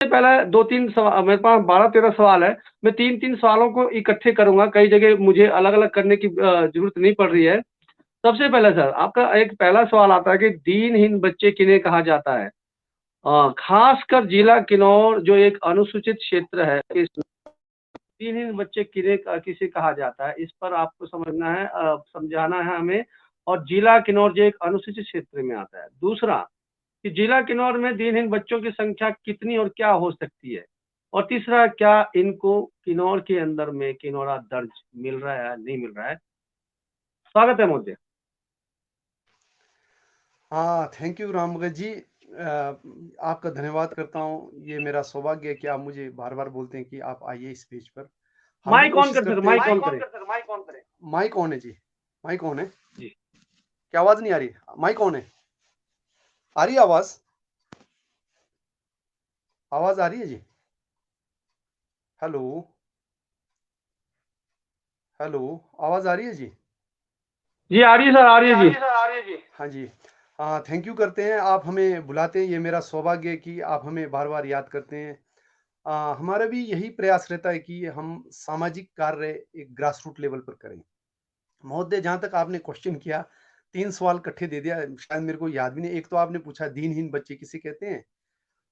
पहले 2-3 सवा मेरे पास 12-13 सवाल है। मैं 3-3 सवालों को इकट्ठे करूँगा, कई जगह मुझे अलग-अलग करने की ज़रूरत नहीं पड़ रही है। सबसे पहले सर, आपका एक पहला सवाल आता है कि दीनहीन बच्चे किन्हें कहा जाता है? खासकर जिला किन्नौर जो एक अनुसूचित क्षेत्र है, इस दीनहीन बच्चे किसे कहा जाता है, इस पर आपको समझना है, समझाना है हमें। और जिला किन्नौर जो एक अनुसूचित क्षेत्र में आता है। दूसरा, कि जिला किन्नौर में दीनहीन बच्चों की संख्या कितनी और क्या हो सकती है? और तीसरा, क्या इनको किन्नौर के अंदर में किन्नौरा दर्ज मिल रहा है या नहीं मिल रहा है? स्वागत है महोदय। हाँ, थैंक यू राम भगत जी। आपका धन्यवाद करता हूँ। ये मेरा सौभाग्य है कि आप मुझे बार-बार बोलते हैं कि आप आइए इस पेज पर। हम भी माइक ऑन कोशिश कर सर, करते हैं माइक ऑन करें। माइक ऑन है जी, माइक ऑन है। जी। क्या आवाज़ नहीं आ रही? माइक ऑन है। आ रही है आवाज़? आवाज़ आ रही है जी? हेलो? हेलो? आवाज़ आ रही है जी? जी, आ रही है सर, आ रही है जी। हाँ जी। थैंक यू करते हैं, आप हमें बुलाते हैं, ये मेरा सौभाग्य है कि आप हमें बार-बार याद करते हैं। हमारा भी यही प्रयास रहता है कि हम सामाजिक कार्य एक ग्रास रूट लेवल पर करें। महोदय, जहाँ तक आपने क्वेश्चन किया, 3 सवाल इकट्ठे दे दिया, शायद मेरे को याद भी नहीं। एक तो आपने पूछा दीनहीन बच्चे किसे कहते हैं?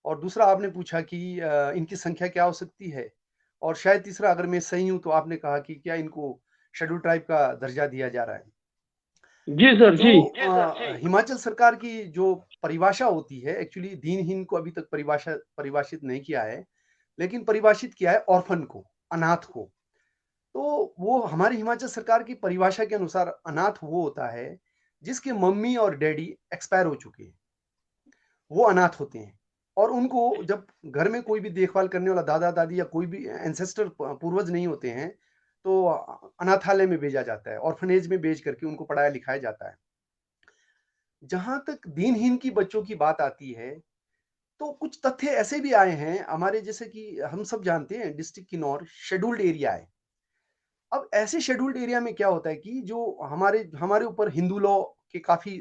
और दूसरा आपने पूछा कि इनकी संख्या क्या हो सकती है? और शायद तीसरा, अगर मैं सही हूँ, तो आपने कहा कि क्या इनको शेड्यूल ट्राइब का दर्जा दिया जा रहा है? जी सर, जो जी। हिमाचल सरकार की जो परिभाषा होती है, एक्चुअली दीनहीन को अभी तक परिभाषित नहीं किया है, लेकिन परिभाषित किया है ऑर्फन को, अनाथ को। तो वो हमारी हिमाचल सरकार की परिभाषा के अनुसार अनाथ वो होता है जिसके मम्मी और डैडी एक्सपायर हो चुके हैं, वो अनाथ होते हैं। और उनको जब घर में कोई भी देखभाल करने वाला दादा दादी या कोई भी एंसेस्टर पूर्वज नहीं होते हैं, तो अनाथालय में भेजा जाता है, ऑर्फनेज में भेज करके उनको पढ़ाया लिखाया जाता है। जहां तक दीनहीन की बच्चों की बात आती है, तो कुछ तथ्य ऐसे भी आए हैं हमारे, जैसे कि हम सब जानते हैं डिस्ट्रिक्ट किन्नौर शेड्यूल्ड एरिया है। अब ऐसे शेड्यूल्ड एरिया में क्या होता है कि जो हमारे हमारे ऊपर हिंदू लॉ के काफ़ी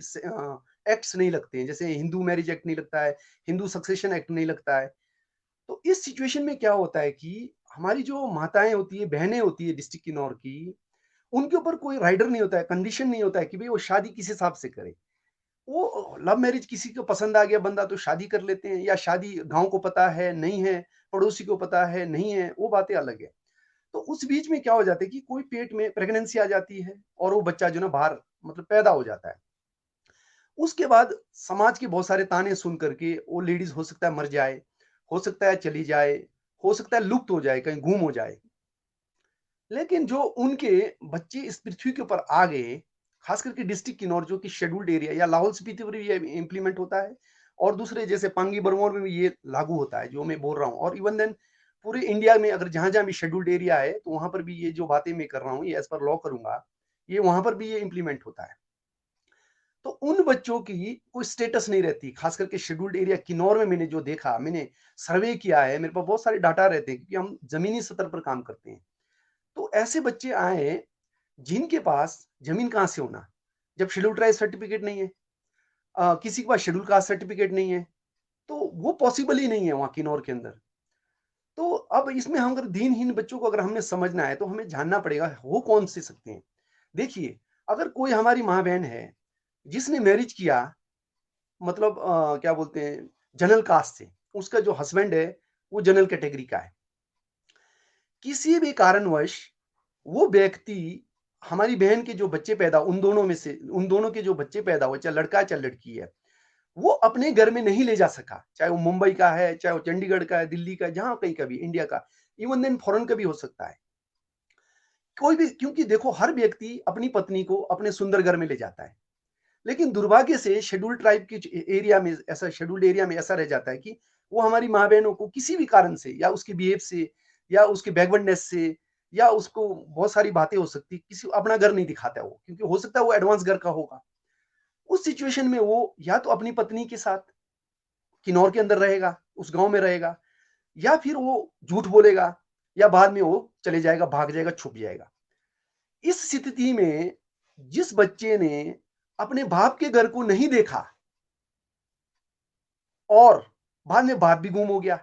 एक्ट्स नहीं लगते हैं, जैसे हिंदू मैरिज एक्ट नहीं लगता है, हिंदू सक्सेशन एक्ट नहीं लगता है। तो इस सिचुएशन में क्या होता है कि हमारी जो माताएँ होती है, बहनें होती है डिस्ट्रिक्ट किन्नौर की, उनके ऊपर कोई राइडर नहीं होता है, कंडीशन नहीं होता है कि भई वो शादी किस हिसाब से करे। वो लव मैरिज, किसी को पसंद आ गया बंदा तो शादी कर लेते हैं, या शादी गाँव को पता है, नहीं है, पड़ोसी को पता है, नहीं है, वो बातें अलग है। तो उस बीच में क्या हो जाता है कि कोई पेट में प्रेगनेंसी आ जाती है और वो बच्चा जो ना बाहर मतलब पैदा हो जाता है। उसके बाद समाज के बहुत सारे ताने सुन करके वो लेडीज हो सकता है मर जाए, हो सकता है चली जाए, हो सकता है लुप्त हो जाए, कहीं गुम हो जाए। लेकिन जो उनके बच्चे इस पृथ्वी के ऊपर आ गए, खास करके डिस्ट्रिक्ट किन्नौर जो कि शेड्यूल्ड एरिया या लाहौल स्पीति पर भी ये इम्प्लीमेंट होता है, और दूसरे जैसे पांगी बरमौर में भी ये लागू होता है जो मैं बोल रहा हूँ, और इवन देन पूरे इंडिया में अगर जहां जहां भी शेड्यूल्ड एरिया है, तो वहां पर भी ये जो बातें मैं कर रहा हूँ, ये एज पर लॉ करूंगा, ये वहां पर भी ये इम्प्लीमेंट होता है। तो उन बच्चों की कोई स्टेटस नहीं रहती, खास करके शेड्यूल्ड एरिया किन्नौर में मैंने जो देखा, मैंने सर्वे किया है, मेरे पास बहुत सारे डाटा रहते हैं क्योंकि हम जमीनी स्तर पर काम करते हैं। तो ऐसे बच्चे आए जिनके पास जमीन कहाँ से होना, जब शेड्यूल ट्राइब सर्टिफिकेट नहीं है, किसी के पास शेड्यूल कास्ट सर्टिफिकेट नहीं है, तो वो पॉसिबल ही नहीं है वहाँ किन्नौर के अंदर। तो अब इसमें हम अगर दीनहीन बच्चों को अगर हमने समझना है, तो हमें जानना पड़ेगा हो कौन से सकते हैं। देखिए, अगर कोई हमारी माँ बहन है जिसने मैरिज किया, मतलब क्या बोलते हैं, जनरल कास्ट से, उसका जो हस्बैंड है वो जनरल कैटेगरी का है, किसी भी कारणवश वो व्यक्ति हमारी बहन के जो बच्चे पैदा, उन दोनों में से उन दोनों के जो बच्चे पैदा हुए, चाहे लड़का है चाहे लड़की है, वो अपने घर में नहीं ले जा सका, चाहे वो मुंबई का है, चाहे वो चंडीगढ़ का है, दिल्ली का, जहां कहीं का भी, इंडिया का, इवन देन फॉरेन का भी हो सकता है कोई भी, क्योंकि देखो हर व्यक्ति अपनी पत्नी को अपने सुंदर घर में ले जाता है। लेकिन दुर्भाग्य से शेड्यूल्ड ट्राइब के एरिया में ऐसा, शेड्यूल्ड एरिया में ऐसा रह जाता है कि वो हमारी माँ बहनों को किसी भी कारण से, या उसके बिहेव से, या उसके बैकवर्डनेस से, या उसको बहुत सारी बातें हो सकती, किसी अपना घर नहीं दिखाता है वो, क्योंकि हो सकता है वो एडवांस घर का होगा। उस सिचुएशन में वो या तो अपनी पत्नी के साथ किन्नौर के अंदर रहेगा, उस गांव में रहेगा, या फिर वो झूठ बोलेगा, या बाद में वो चले जाएगा, भाग जाएगा, छुप जाएगा। इस स्थिति में जिस बच्चे ने अपने बाप के घर को नहीं देखा, और बाद में बाप भी गुम हो गया,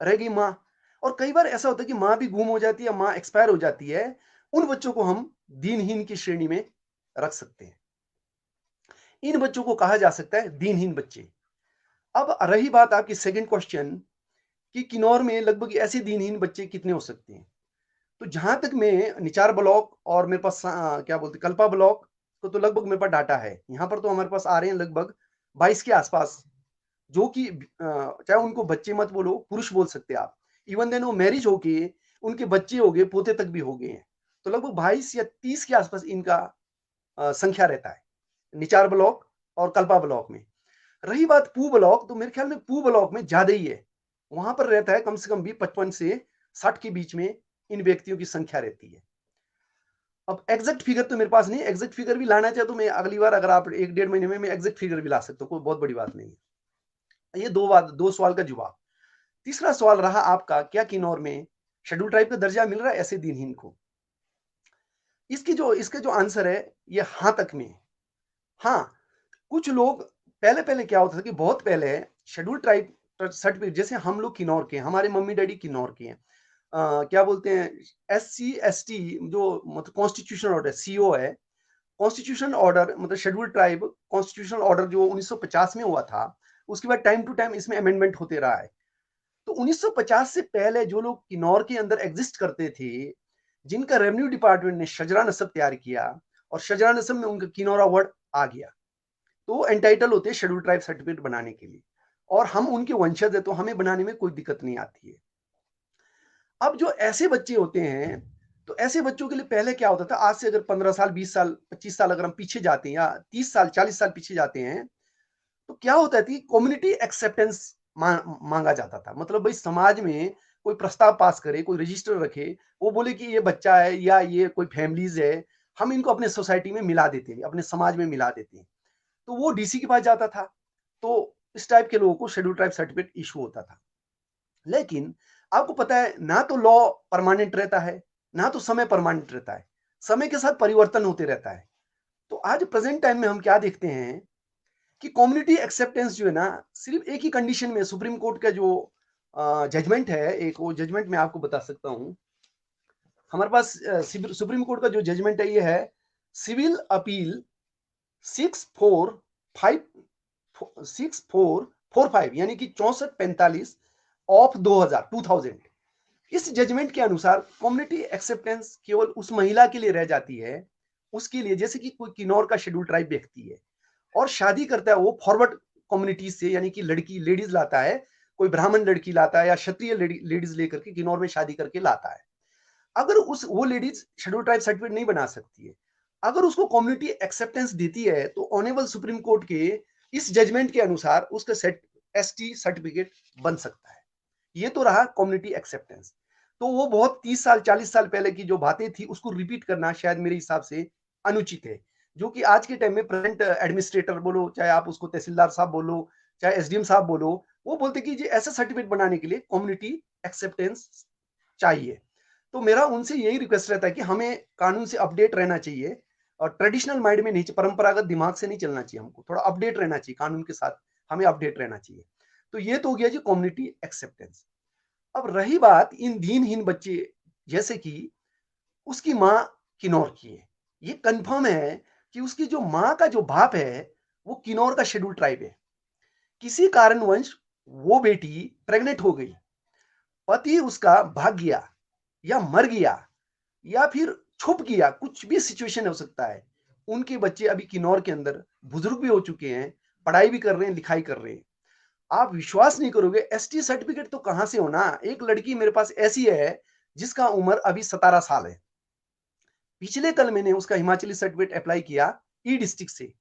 रह गई माँ। और कई बार ऐसा होता है कि माँ भी गुम हो जाती है, माँ एक्सपायर हो जाती है। उन बच्चों को हम दीनहीन की श्रेणी में रख सकते हैं। इन बच्चों को कहा जा सकता है दीनहीन बच्चे। अब रही बात आपकी सेकंड क्वेश्चन कि किन्नौर में लगभग ऐसे दीनहीन बच्चे कितने हो सकते हैं। तो जहां तक मैं निचार ब्लॉक और मेरे पास क्या बोलते कल्पा ब्लॉक तो लगभग मेरे पास डाटा है। यहाँ पर तो हमारे पास आ रहे हैं लगभग 22 के आसपास, जो कि चाहे उनको बच्चे मत बोलो, पुरुष बोल सकते हैं आप। इवन देन वो मैरिज हो गए, उनके बच्चे हो गए, पोते तक भी हो गए हैं। तो लगभग 22 या 30 के आसपास इनका संख्या रहता है निचार ब्लॉक और कल्पा ब्लॉक में। रही बात पू ब्लॉक, तो मेरे ख्याल में पू ब्लॉक में ज्यादा ही है। वहां पर रहता है कम से कम भी 55 से 60 के बीच में इन व्यक्तियों की संख्या रहती है। अब एग्जैक्ट फिगर तो मेरे पास नहीं, एग्जैक्ट फिगर भी लाना चाहे तो मैं अगली बार, अगर आप 1-1.5 महीने में मैं एग्जैक्ट फिगर भी ला सकता हूँ, कोई बहुत बड़ी बात नहीं है। ये दो सवाल का जवाब। तीसरा सवाल रहा आपका, क्या किन्नौर में शेड्यूल ट्राइब का दर्जा मिल रहा है ऐसे दिनहीन को? इसके जो आंसर है ये हाँ तक में। हाँ, कुछ लोग पहले पहले क्या होता था कि बहुत पहले शेड्यूल ट्राइब सर्टिफिकेट, जैसे हम लोग किन्नौर के, हमारे मम्मी डैडी किन्नौर के हैं, क्या बोलते हैं, SC ST जो मतलब कॉन्स्टिट्यूशन ऑर्डर सीओ है, कॉन्स्टिट्यूशन ऑर्डर मतलब शेड्यूल ट्राइब कॉन्स्टिट्यूशनल ऑर्डर जो 1950 में हुआ था, उसके बाद टाइम टू टाइम इसमें अमेंडमेंट होते रहा है। तो 1950 से पहले जो लोग किन्नौर के अंदर एग्जिस्ट करते थे, जिनका रेवेन्यू डिपार्टमेंट ने शजरा नसब तैयार किया और शजरा नसब में उनका किन्नौर अवार्ड आ गया, तो एंटाइटल होते हैं शेड्यूल ट्राइब सर्टिफिकेट बनाने के लिए। और हम उनके वंशज है तो हमें बनाने में कोई दिक्कत नहीं आती है। अब जो ऐसे बच्चे होते हैं, तो ऐसे बच्चों के लिए पहले क्या होता था, आज से अगर 15 साल 20 साल 25 साल अगर हम पीछे जाते हैं या 30 साल 40 साल पीछे जाते हैं, तो क्या होता थी, कम्युनिटी एक्सेप्टेंस मांगा जाता था। मतलब भाई समाज में कोई प्रस्ताव पास करे, कोई रजिस्टर रखे, वो बोले कि ये बच्चा है या ये कोई फैमिलीज है, हम इनको अपने सोसाइटी में मिला देते हैं, अपने समाज में मिला देते हैं। तो वो डीसी के पास जाता था, तो इस टाइप के लोगों को शेड्यूल ट्राइब सर्टिफिकेट इशू होता था। लेकिन आपको पता है ना, तो लॉ परमानेंट रहता है, ना तो समय परमानेंट रहता है, समय के साथ परिवर्तन होते रहता है। तो आज प्रेजेंट टाइम में हम क्या देखते हैं कि कम्युनिटी एक्सेप्टेंस जो है ना, सिर्फ एक ही कंडीशन में, सुप्रीम कोर्ट का जो जजमेंट है, एक वो जजमेंट मैं आपको बता सकता हूं। हमारे पास सुप्रीम कोर्ट का जो जजमेंट है ये है सिविल अपील 6445 यानी कि 6445 ऑफ 2000। इस जजमेंट के अनुसार कम्युनिटी एक्सेप्टेंस केवल उस महिला के लिए रह जाती है, उसके लिए जैसे कि कोई किन्नौर का शेड्यूल ट्राइब व्यक्ति है और शादी करता है वो फॉरवर्ड कम्युनिटी से, यानी कि लड़की लेडीज लाता है, कोई ब्राह्मण लड़की लाता है या क्षत्रिय लेडीज लेकर के किन्नौर में शादी करके लाता है। अगर वो लेडीज शेड्यूल ट्राइब सर्टिफिकेट नहीं बना सकती है, अगर उसको कम्युनिटी एक्सेप्टेंस देती है, तो ऑनेबल सुप्रीम कोर्ट के इस जजमेंट के अनुसार उसका ST सर्टिफिकेट बन सकता है। ये तो रहा कम्युनिटी एक्सेप्टेंस। तो वो बहुत 30 साल 40 साल पहले की जो बातें थी उसको रिपीट करना शायद मेरे हिसाब से अनुचित है, जो कि आज के टाइम में प्रेजेंट एडमिनिस्ट्रेटर बोलो, चाहे आप उसको तहसीलदार साहब बोलो, चाहे SDM साहब बोलो, वो बोलते कि ऐसा सर्टिफिकेट बनाने के लिए कम्युनिटी एक्सेप्टेंस चाहिए। तो मेरा उनसे यही रिक्वेस्ट रहता है कि हमें कानून से अपडेट रहना चाहिए और ट्रेडिशनल माइंड में नहीं, परंपरागत दिमाग से नहीं चलना चाहिए, हमको थोड़ा अपडेट रहना चाहिए कानून के साथ, हमें अपडेट रहना चाहिए। तो ये तो हो गया जी कम्युनिटी एक्सेप्टेंस। अब रही बात इन दीनहीन बच्चे, जैसे कि उसकी माँ किन्नौर की है, ये कंफर्म है कि उसकी जो माँ का जो बाप है वो किन्नौर का शेड्यूल ट्राइब है। किसी कारणवश वो बेटी प्रेग्नेंट हो गई, पति उसका भाग गया या मर गया या फिर छुप गया, कुछ भी सिचुएशन हो सकता है। उनके बच्चे अभी किन्नौर के अंदर बुजुर्ग भी हो चुके हैं, पढ़ाई भी कर रहे हैं, लिखाई कर रहे हैं। आप विश्वास नहीं करोगे, ST सर्टिफिकेट तो कहां से होना, एक लड़की मेरे पास ऐसी है जिसका उम्र अभी 17 साल है। पिछले कल मैंने उसका हिमाचली सर्टिफिकेट अप्लाई किया ई डिस्ट्रिक्ट से।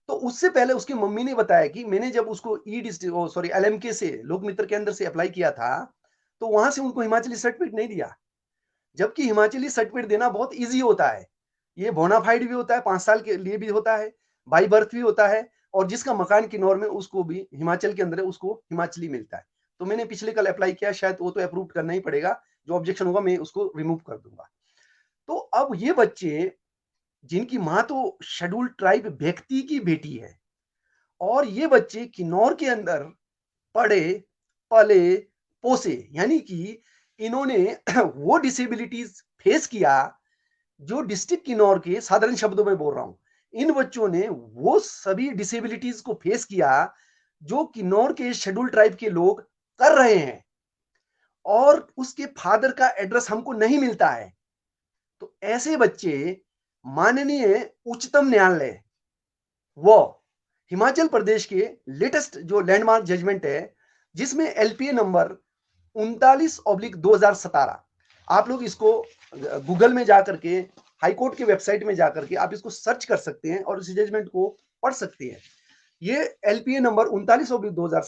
तो उससे पहले उसकी मम्मी ने बताया कि मैंने जब उसको ई डिस्ट्रिक्ट सॉरी LMK से, लोक मित्र के अंदर से अप्लाई किया था, तो वहां से उनको हिमाचली सर्टिफिकेट नहीं दिया। जबकि हिमाचली सर्टिफिकेट देना बहुत ईजी होता है, ये बोनाफाइड भी होता है, 5 साल के लिए भी होता है, बाई बर्थ भी होता है, और जिसका मकान किन्नौर में उसको भी हिमाचल के अंदर है, उसको हिमाचली मिलता है। तो मैंने पिछले कल अप्लाई किया, शायद वो तो अप्रूव करना ही पड़ेगा, जो ऑब्जेक्शन होगा मैं उसको रिमूव कर दूंगा। तो अब ये बच्चे जिनकी माँ तो शेड्यूल ट्राइब व्यक्ति की बेटी है, और ये बच्चे किन्नौर के अंदर पढ़े, पले, पोसे, यानी कि इन्होंने वो डिसेबिलिटीज फेस किया जो डिस्ट्रिक्ट किन्नौर के, साधारण शब्दों में बोल रहा हूं, इन बच्चों ने वो सभी डिसेबिलिटीज को फेस किया जो किन्नौर के शेड्यूल ट्राइब के लोग कर रहे हैं, और उसके फादर का एड्रेस हमको नहीं मिलता है। तो ऐसे बच्चे माननीय उच्चतम न्यायालय वो हिमाचल प्रदेश के लेटेस्ट जो लैंडमार्क जजमेंट है, जिसमें एलपीए नंबर 39/2017, आप लोग इसको गूगल में जाकर के, हाईकोर्ट के वेबसाइट में जाकर के आप इसको सर्च कर सकते हैं और इस जजमेंट को पढ़ सकते हैं। ये एलपीए नंबर 39/2017